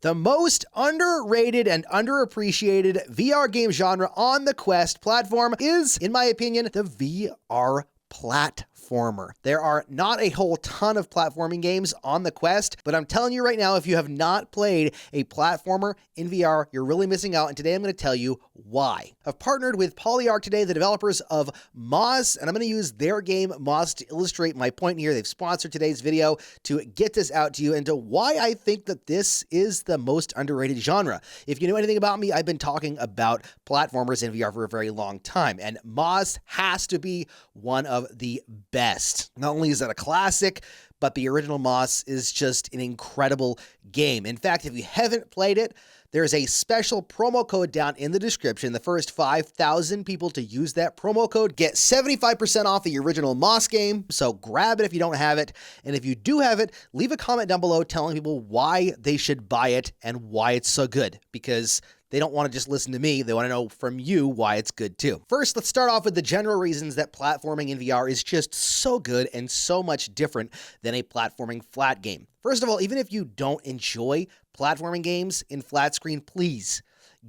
The most underrated and underappreciated VR game genre on the Quest platform is, in my opinion, the VR platformer. There are not a whole ton of platforming games on the Quest, but I'm telling you right now, if you have not played a platformer in VR, you're really missing out, and today I'm going to tell you why. I've partnered with Polyarc today, the developers of Moss, and I'm going to use their game Moss to illustrate my point here. They've sponsored today's video to get this out to you and to why I think that this is the most underrated genre. If you know anything about me, I've been talking about platformers in VR for a very long time, and Moss has to be one of the best. Not only is that a classic, but the original Moss is just an incredible game. In fact, if you haven't played it, there's a special promo code down in the description. The first 5,000 people to use that promo code get 75% off the original Moss game. So grab it if you don't have it. And if you do have it, leave a comment down below telling people why they should buy it and why it's so good. Because they don't want to just listen to me. They want to know from you why it's good too. First, let's start off with the general reasons that platforming in VR is just so good and so much different than a platforming flat game. First of all, even if you don't enjoy platforming games in flat screen, please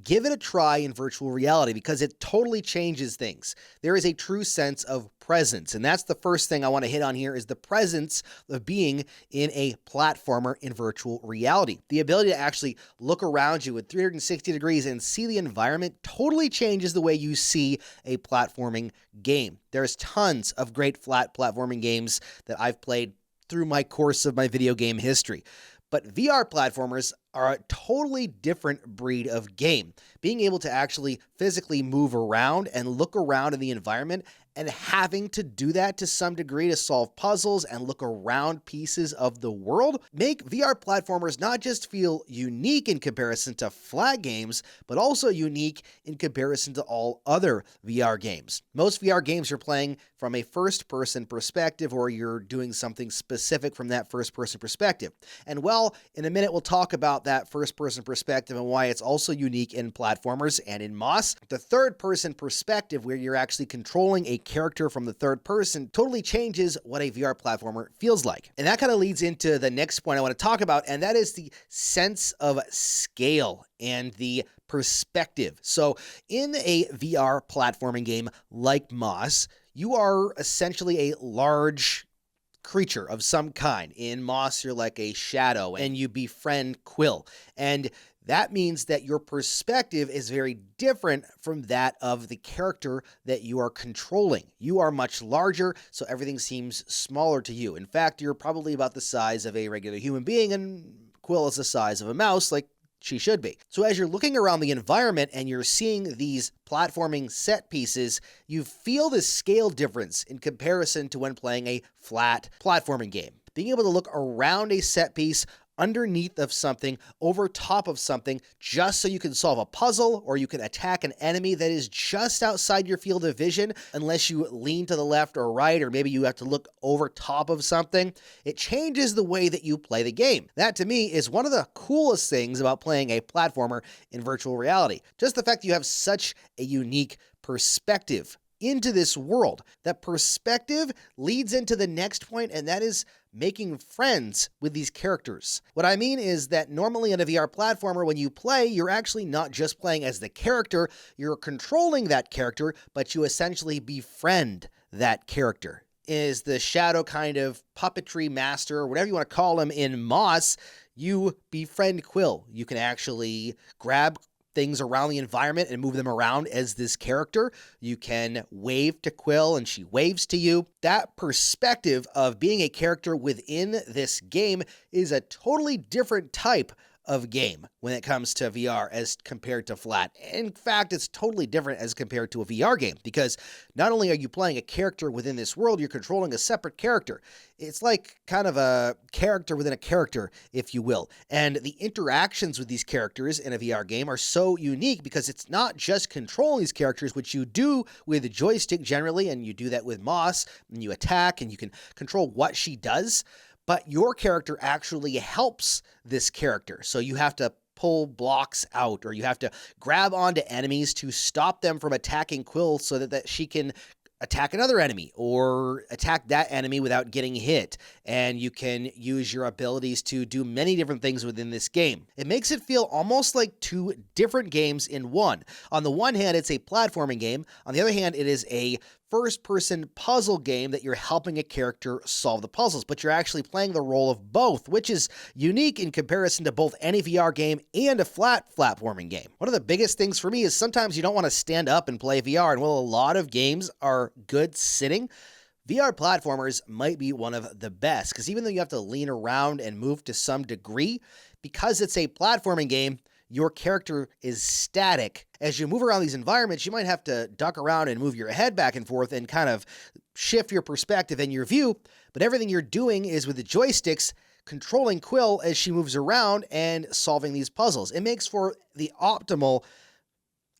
give it a try in virtual reality because it totally changes things. There is a true sense of presence, and that's the first thing I want to hit on here is the presence of being in a platformer in virtual reality. The ability to actually look around you at 360 degrees and see the environment totally changes the way you see a platforming game. There's tons of great flat platforming games that I've played through my course of my video game history. But VR platformers are a totally different breed of game. Being able to actually physically move around and look around in the environment and having to do that to some degree to solve puzzles and look around pieces of the world make VR platformers not just feel unique in comparison to flat games, but also unique in comparison to all other VR games. Most VR games you're playing from a first-person perspective or you're doing something specific from that first-person perspective. And well, in a minute we'll talk about that first-person perspective and why it's also unique in platformers and in Moss. The third-person perspective where you're actually controlling a character from the third person totally changes what a VR platformer feels like. And that kind of leads into the next point I want to talk about, and that is the sense of scale and the perspective. So in a VR platforming game like Moss, you are essentially a large creature of some kind. In Moss, you're like a shadow and you befriend Quill. And that means that your perspective is very different from that of the character that you are controlling. You are much larger, so everything seems smaller to you. In fact, you're probably about the size of a regular human being, and Quill is the size of a mouse, like she should be. So as you're looking around the environment and you're seeing these platforming set pieces, you feel this scale difference in comparison to when playing a flat platforming game. Being able to look around a set piece, underneath of something, over top of something, just so you can solve a puzzle or you can attack an enemy that is just outside your field of vision unless you lean to the left or right, or maybe you have to look over top of something. It changes the way that you play the game. That to me is one of the coolest things about playing a platformer in virtual reality. Just the fact that you have such a unique perspective into this world. That perspective leads into the next point, and that is making friends with these characters. What I mean is that normally in a VR platformer, when you play, you're actually not just playing as the character, you're controlling that character, but you essentially befriend that character. Is the shadow kind of puppetry master, or whatever you want to call him in Moss, you befriend Quill. You can actually grab things around the environment and move them around as this character. You can wave to Quill and she waves to you. That perspective of being a character within this game is a totally different type of game when it comes to VR as compared to flat. In fact, it's totally different as compared to a VR game because not only are you playing a character within this world, you're controlling a separate character. It's like kind of a character within a character, if you will. And the interactions with these characters in a VR game are so unique because it's not just controlling these characters, which you do with the joystick generally, and you do that with Moss, and you attack and you can control what she does. But your character actually helps this character. So you have to pull blocks out, or you have to grab onto enemies to stop them from attacking Quill so that she can attack another enemy or attack that enemy without getting hit. And you can use your abilities to do many different things within this game. It makes it feel almost like two different games in one. On the one hand, it's a platforming game. On the other hand, it is a first-person puzzle game that you're helping a character solve the puzzles, but you're actually playing the role of both, which is unique in comparison to both any VR game and a flat platforming game. One of the biggest things for me is sometimes you don't want to stand up and play VR, and while a lot of games are good sitting, VR platformers might be one of the best, because even though you have to lean around and move to some degree, because it's a platforming game, your character is static. As you move around these environments, you might have to duck around and move your head back and forth and kind of shift your perspective and your view, but everything you're doing is with the joysticks controlling Quill as she moves around and solving these puzzles. It makes for the optimal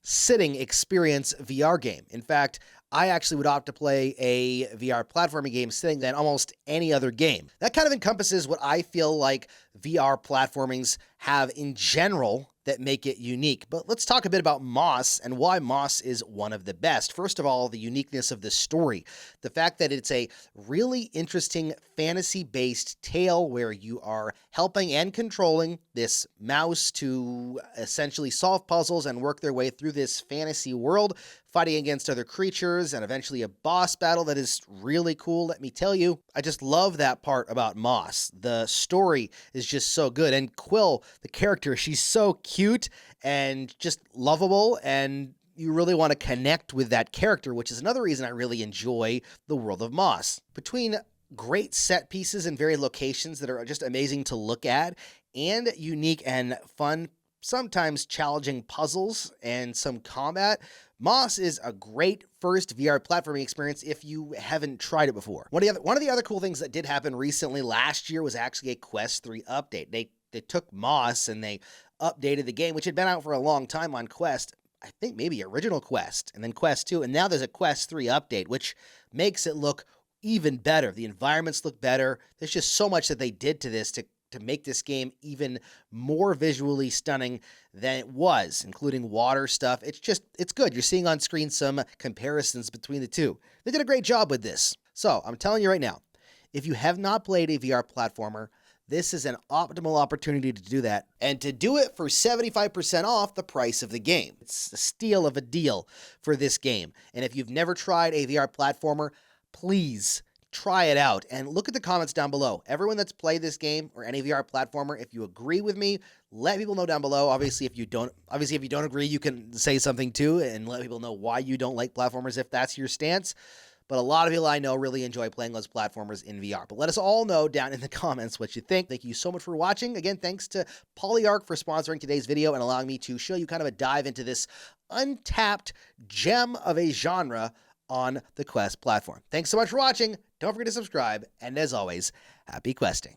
sitting experience VR game. In fact, I actually would opt to play a VR platforming game sitting than almost any other game. That kind of encompasses what I feel like VR platformings have in general that make it unique. But let's talk a bit about Moss and why Moss is one of the best. First of all, the uniqueness of the story. The fact that it's a really interesting fantasy-based tale where you are helping and controlling this mouse to essentially solve puzzles and work their way through this fantasy world, fighting against other creatures and eventually a boss battle that is really cool. Let me tell you, I just love that part about Moss. The story is just so good. And Quill, the character, she's so cute and just lovable, and you really want to connect with that character, which is another reason I really enjoy the world of Moss. Between great set pieces and varied locations that are just amazing to look at, and unique and fun, sometimes challenging puzzles and some combat, Moss is a great first VR platforming experience if you haven't tried it before. One of the other cool things that did happen recently last year was actually a Quest 3 update. They took Moss and they updated the game, which had been out for a long time on Quest. I think maybe original Quest, and then Quest 2, and now there's a Quest 3 update, which makes it look even better. The environments look better. There's just so much that they did to this to make this game even more visually stunning than it was, including water stuff. It's good. You're seeing on screen some comparisons between the two. They did a great job with this. So I'm telling you right now, if you have not played a VR platformer, this is an optimal opportunity to do that, and to do it for 75% off the price of the game. It's a steal of a deal for this game. And if you've never tried a VR platformer, please try it out and look at the comments down below. Everyone that's played this game or any VR platformer, if you agree with me, let people know down below. Obviously, if you don't agree, you can say something too and let people know why you don't like platformers if that's your stance. But a lot of people I know really enjoy playing those platformers in VR. But let us all know down in the comments what you think. Thank you so much for watching. Again, thanks to Polyarc for sponsoring today's video and allowing me to show you kind of a dive into this untapped gem of a genre on the Quest platform. Thanks so much for watching. Don't forget to subscribe. And as always, happy questing.